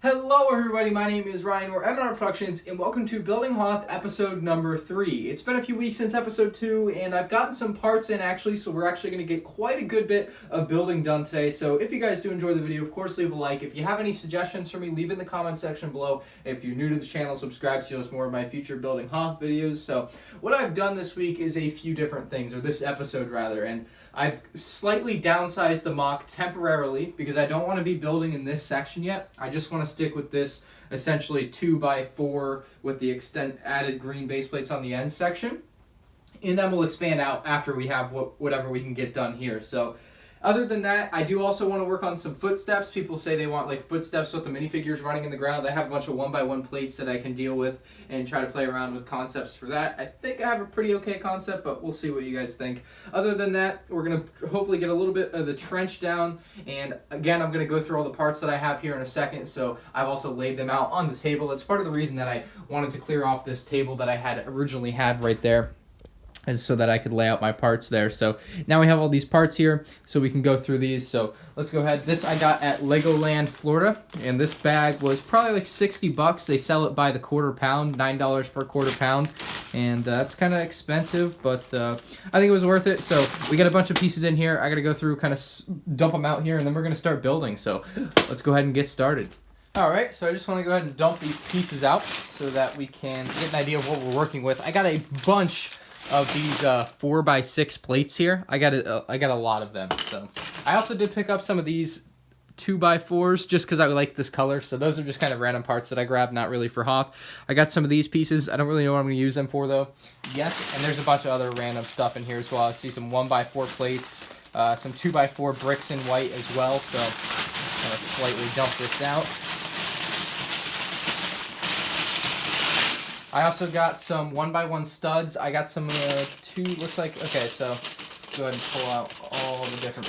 Hello everybody, my name is Ryan, we're MandRproductions, and welcome to Building Hoth episode number 3. It's been a few weeks since episode 2, and I've gotten some parts in actually, so we're actually going to get quite a good bit of building done today. So if you guys do enjoy the video, of course leave a like. If you have any suggestions for me, leave in the comment section below. If you're new to the channel, subscribe to see more of my future Building Hoth videos. So what I've done this week is a few different things, or this episode rather, and I've slightly downsized the mock temporarily because I don't want to be building in this section yet. I just want to stick with this essentially 2x4 with the added green base plates on the end section. And then we'll expand out after we have whatever we can get done here. So other than that, I do also want to work on some footsteps. People say they want like footsteps with the minifigures running in the ground. I have a bunch of 1x1 plates that I can deal with and try to play around with concepts for that. I think I have a pretty okay concept, but we'll see what you guys think. Other than that, we're going to hopefully get a little bit of the trench down. And again, I'm going to go through all the parts that I have here in a second. So I've also laid them out on the table. It's part of the reason that I wanted to clear off this table that I had originally had right there, and so that I could lay out my parts there. So now we have all these parts here, so we can go through these. So let's go ahead. This I got at Legoland, Florida, and this bag was probably like 60 bucks. They sell it by the quarter pound, $9 per quarter pound, and that's kind of expensive, but I think it was worth it. So we got a bunch of pieces in here. I got to go through, kind of dump them out here, and then we're going to start building. So let's go ahead and get started. Alright, so I just want to go ahead and dump these pieces out so that we can get an idea of what we're working with. I got a bunch of these 4x6 plates here. I got a lot of them. So I also did pick up some of these 2x4s just because I like this color. So those are just kind of random parts that I grabbed, not really for Hoth. I got some of these pieces. I don't really know what I'm going to use them for though yet. And there's a bunch of other random stuff in here as well. I see some 1x4 plates, some 2x4 bricks in white as well. So I'm going to slightly dump this out. I also got some 1x1 studs. I got some looks like, okay, so go ahead and pull out all the different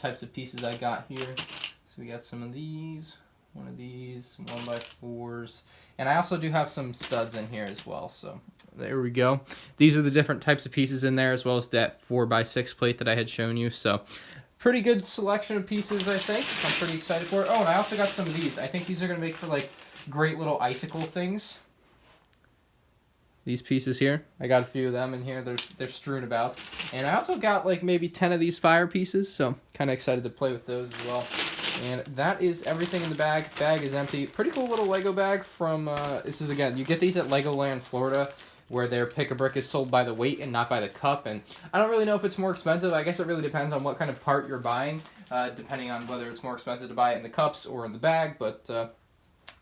types of pieces I got here. So we got some of these, one of these, some 1x4s, and I also do have some studs in here as well. So there we go. These are the different types of pieces in there, as well as that 4x6 plate that I had shown you. So pretty good selection of pieces, I think. I'm pretty excited for it. Oh, and I also got some of these. I think these are going to make for like great little icicle things. These pieces here, I got a few of them in here. They're strewn about, and I also got like maybe 10 of these fire pieces, so kind of excited to play with those as well. And that is everything in the bag. Bag is empty. Pretty cool little Lego bag from this is, again, you get these at Legoland, Florida, where their pick-a-brick is sold by the weight and not by the cup. And I don't really know if it's more expensive. I guess it really depends on what kind of part you're buying, depending on whether it's more expensive to buy it in the cups or in the bag. But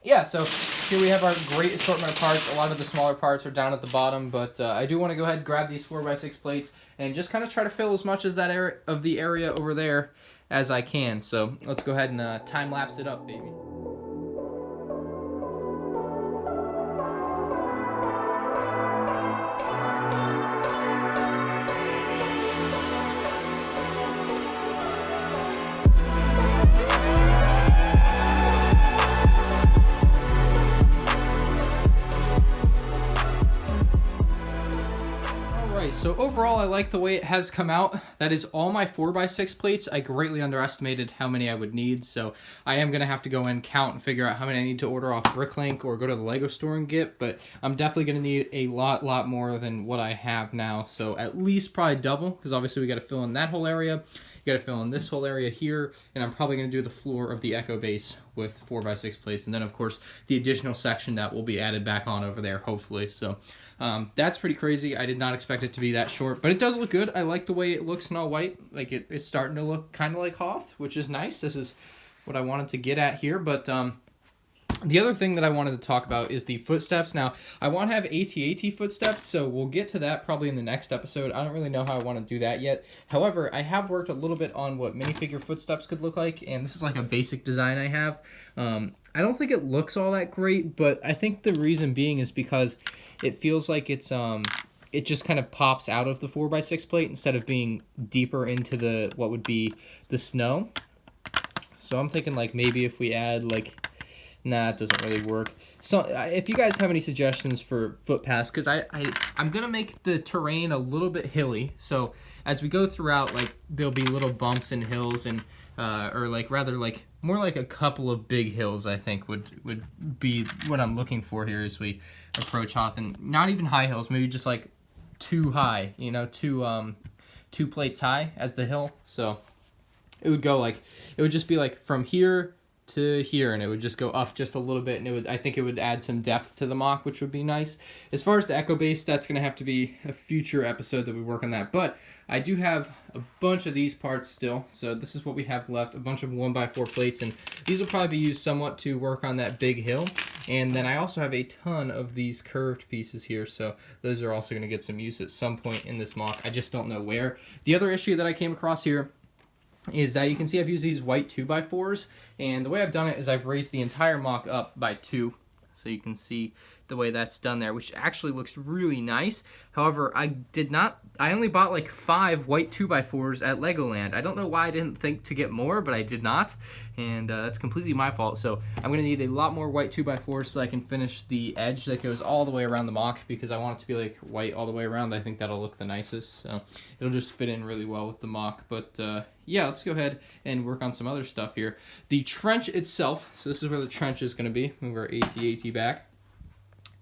yeah, so here we have our great assortment of parts. A lot of the smaller parts are down at the bottom, but I do want to go ahead and grab these 4x6 plates and just kind of try to fill as much as that area of the area over there as I can. So let's go ahead and time-lapse it up, baby. So overall, I like the way it has come out. That is all my 4x6 plates. I greatly underestimated how many I would need, so I am going to have to go in, count, and figure out how many I need to order off Bricklink or go to the Lego store and get, but I'm definitely going to need a lot more than what I have now, so at least probably double, because obviously we got to fill in that whole area. You got to fill in this whole area here, and I'm probably going to do the floor of the Echo base with 4x6 plates, and then of course the additional section that will be added back on over there, hopefully. So that's pretty crazy. I did not expect it to be that short, but it does look good. I like the way it looks in all white. Like it's starting to look kind of like Hoth, which is nice. This is what I wanted to get at here, but the other thing that I wanted to talk about is the footsteps. Now, I want to have AT-AT footsteps, so we'll get to that probably in the next episode. I don't really know how I want to do that yet. However, I have worked a little bit on what minifigure footsteps could look like, and this is like a basic design I have. I don't think it looks all that great, but I think the reason being is because it feels like it just kind of pops out of the 4x6 plate instead of being deeper into what would be the snow. So I'm thinking like maybe if we add like, nah, it doesn't really work. So if you guys have any suggestions for footpaths, because I'm going to make the terrain a little bit hilly. So as we go throughout, like there'll be little bumps and hills and, or like rather like more like a couple of big hills, I think would be what I'm looking for here as we approach Hoth, and not even high hills, maybe just like too high, you know, two plates high as the hill. So it would go like, it would just be like from here to here, and it would just go up just a little bit, and it would, I think it would add some depth to the mock, which would be nice. As far as the echo base, that's going to have to be a future episode that we work on that, but I do have a bunch of these parts still, so this is what we have left, a bunch of 1x4 plates, and these will probably be used somewhat to work on that big hill. And then I also have a ton of these curved pieces here, so those are also going to get some use at some point in this mock. I just don't know where. The other issue that I came across here is that you can see I've used these white 2x4s, and the way I've done it is I've raised the entire mock up by 2, so you can see the way that's done there, which actually looks really nice. However, I only bought like 5 white 2x4s at Legoland. I don't know why I didn't think to get more, but I did not, and that's completely my fault. So I'm going to need a lot more white 2x4s so I can finish the edge that goes all the way around the mock, because I want it to be like white all the way around. I think that'll look the nicest, so it'll just fit in really well with the mock. But yeah, let's go ahead and work on some other stuff here. The trench itself, so this is where the trench is going to be. Move our AT-AT back.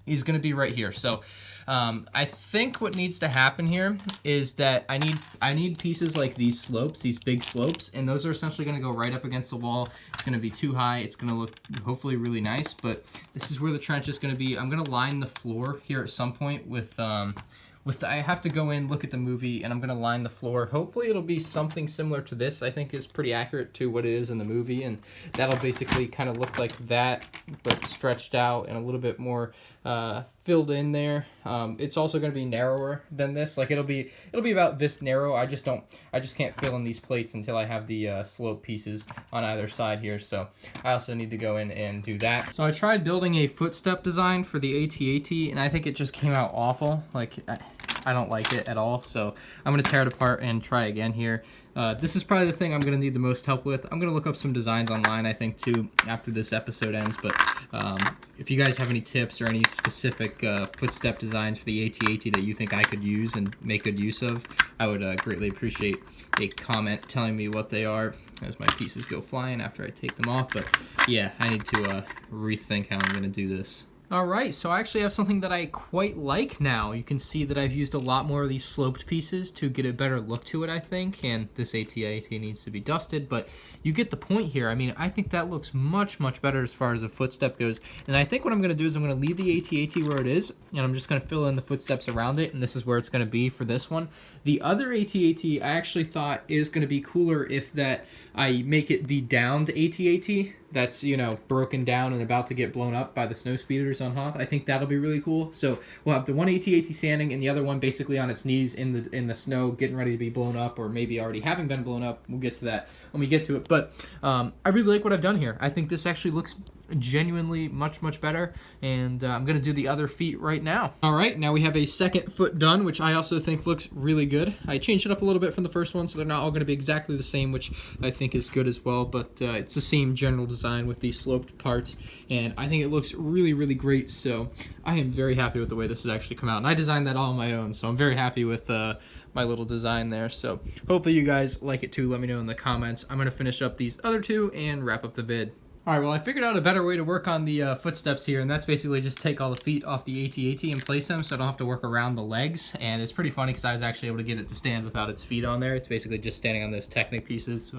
Is going to be right here. So I think what needs to happen here is that I need pieces like these slopes, these big slopes, and those are essentially going to go right up against the wall. It's going to be too high. It's going to look hopefully really nice, but this is where the trench is going to be. I'm going to line the floor here at some point with I have to go in, look at the movie, and I'm going to line the floor. Hopefully it'll be something similar to this. I think is pretty accurate to what it is in the movie, and that'll basically kind of look like that, but stretched out and a little bit more filled in there. It's also going to be narrower than this. Like it'll be about this narrow. I just can't fill in these plates until I have the slope pieces on either side here. So I also need to go in and do that. So I tried building a footstep design for the AT-AT, and I think it just came out awful. Like I don't like it at all. So I'm going to tear it apart and try again here. This is probably the thing I'm going to need the most help with. I'm going to look up some designs online, I think, too, after this episode ends. But if you guys have any tips or any specific footstep designs for the AT-AT that you think I could use and make good use of, I would greatly appreciate a comment telling me what they are as my pieces go flying after I take them off. But yeah, I need to rethink how I'm going to do this. Alright, so I actually have something that I quite like now. You can see that I've used a lot more of these sloped pieces to get a better look to it, I think, and this AT-AT needs to be dusted, but you get the point here. I mean, I think that looks much, much better as far as a footstep goes, and I think what I'm going to do is I'm going to leave the AT-AT where it is, and I'm just going to fill in the footsteps around it, and this is where it's going to be for this one. The other AT-AT I actually thought is going to be cooler if that I make it the downed AT-AT that's, you know, broken down and about to get blown up by the snow speeders on Hoth. I think that'll be really cool. So we'll have the one AT-AT standing and the other one basically on its knees in the snow, getting ready to be blown up, or maybe already having been blown up. We'll get to that when we get to it. But I really like what I've done here. I think this actually looks genuinely much, much better, and I'm going to do the other feet right now. All right, now we have a second foot done, which I also think looks really good. I changed it up a little bit from the first one, so they're not all going to be exactly the same, which I think is good as well, but it's the same general design with these sloped parts, and I think it looks really, really great, so I am very happy with the way this has actually come out, and I designed that all on my own, so I'm very happy with my little design there. So hopefully you guys like it too. Let me know in the comments. I'm going to finish up these other two and wrap up the vid. Alright, well I figured out a better way to work on the footsteps here, and that's basically just take all the feet off the AT-AT and place them so I don't have to work around the legs. And it's pretty funny because I was actually able to get it to stand without its feet on there. It's basically just standing on those Technic pieces.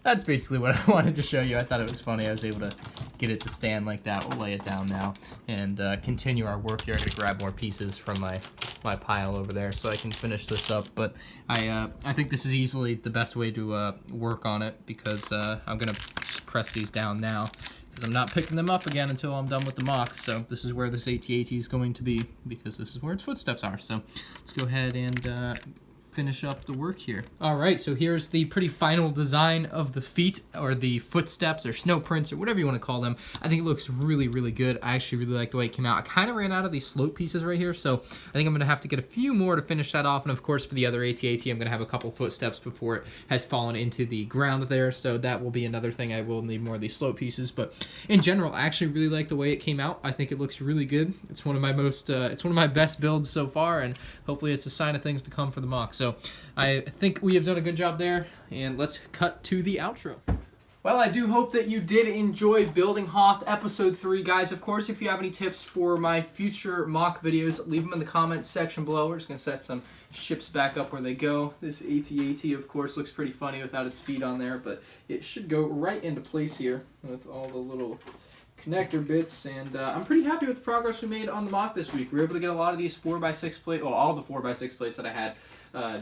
That's basically what I wanted to show you. I thought it was funny. I was able to get it to stand like that. We'll lay it down now and continue our work here. I'm going to grab more pieces from my pile over there so I can finish this up. But I think this is easily the best way to work on it, because I'm going to press these down now because I'm not picking them up again until I'm done with the mock. So this is where this AT-AT is going to be, because this is where its footsteps are. So let's go ahead and finish up the work here. Alright, so here's the pretty final design of the feet, or the footsteps, or snow prints, or whatever you want to call them. I think it looks really, really good. I actually really like the way it came out. I kind of ran out of these slope pieces right here, so I think I'm going to have to get a few more to finish that off, and of course for the other AT-AT I'm going to have a couple footsteps before it has fallen into the ground there, so that will be another thing. I will need more of these slope pieces, but in general I actually really like the way it came out. I think it looks really good. It's one of my it's one of my best builds so far, and hopefully it's a sign of things to come for the mock. So I think we have done a good job there, and let's cut to the outro. Well, I do hope that you did enjoy building Hoth episode 3, guys. Of course, if you have any tips for my future mock videos, leave them in the comments section below. We're just going to set some ships back up where they go. This AT-AT, of course, looks pretty funny without its feet on there, but it should go right into place here with all the little connector bits, and I'm pretty happy with the progress we made on the mock this week. We were able to get a lot of these 4x6 plates, well, all the 4x6 plates that I had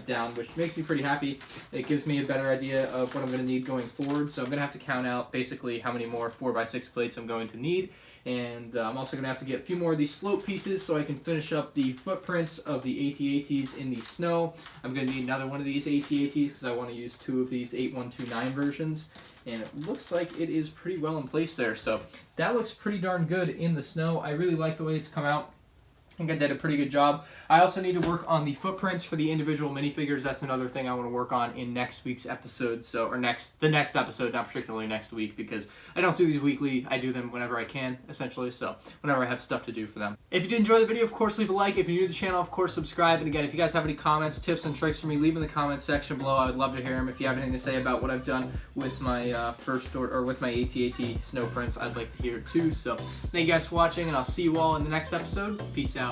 down, which makes me pretty happy. It gives me a better idea of what I'm going to need going forward, so I'm going to have to count out basically how many more 4x6 plates I'm going to need, and I'm also going to have to get a few more of these slope pieces so I can finish up the footprints of the AT-ATs in the snow. I'm going to need another one of these AT-ATs because I want to use 2 of these 8129 versions, and it looks like it is pretty well in place there, so that looks pretty darn good in the snow. I really like the way it's come out. I think I did a pretty good job. I also need to work on the footprints for the individual minifigures. That's another thing I want to work on in next week's episode. So, or the next episode, not particularly next week, because I don't do these weekly. I do them whenever I can, essentially. So, whenever I have stuff to do for them. If you did enjoy the video, of course, leave a like. If you're new to the channel, of course, subscribe. And again, if you guys have any comments, tips, and tricks for me, leave in the comments section below. I would love to hear them. If you have anything to say about what I've done with my with my AT-AT snow prints, I'd like to hear it too. So, thank you guys for watching, and I'll see you all in the next episode. Peace out.